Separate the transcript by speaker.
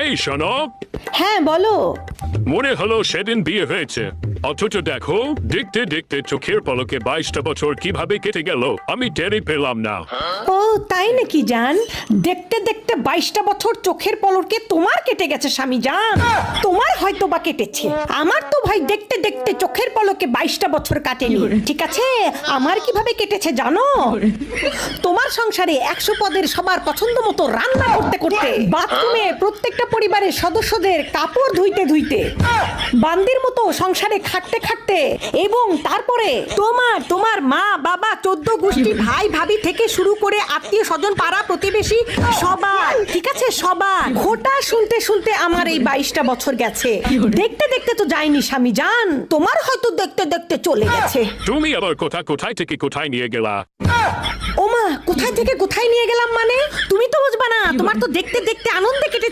Speaker 1: এই শোনো,
Speaker 2: হ্যাঁ বলো।
Speaker 1: মনে হলো সেদিন বিয়ে হয়েছে, অথচ দেখো দেখতে দেখতে চোখের পলকে 22টা বছর কিভাবে কেটে গেল আমি টেরই পেলাম না।
Speaker 2: ও তাই নাকি জান? দেখতে দেখতে 22টা বছর চোখের পলকে তোমার কেটে গেছে স্বামী জান। তোমার হয়তো বা কেটেছে, আমার তো ভাই দেখতে দেখতে চোখের পলকে 22টা বছর কাটেনি। ঠিক আছে, আমার কিভাবে কেটেছে জানো? তোমার সংসারে 100 পদের সবার পছন্দ মতো রান্না করতে করতে, বাথরুমে প্রত্যেকটা পরিবারের সদস্যদের কাপড় ধুইতে ধুইতে, বান্দির মতো সংসারে খাটতে খাটতে, এবং তারপরে তোমার মা বাবা 14 গোষ্ঠী ভাই ভাবি থেকে শুরু করে আত্মীয় স্বজন পাড়া প্রতিবেশী সবার, ঠিক আছে সবার ঘোটা শুনতে শুনতে আমার এই 22টা বছর গেছে। দেখতে দেখতে তো যায়নি স্বামী জান, তোমার হয়তো দেখতে দেখতে চলে গেছে।
Speaker 1: তুমি আবার কোথায় থেকে কোথায় নিয়ে গেলা?
Speaker 2: ওমা, কোথায় থেকে কোথায় নিয়ে গেলাম মানে? তুমি তো বুঝবা না, তোমার তো দেখতে দেখতে আনন্দে কেটে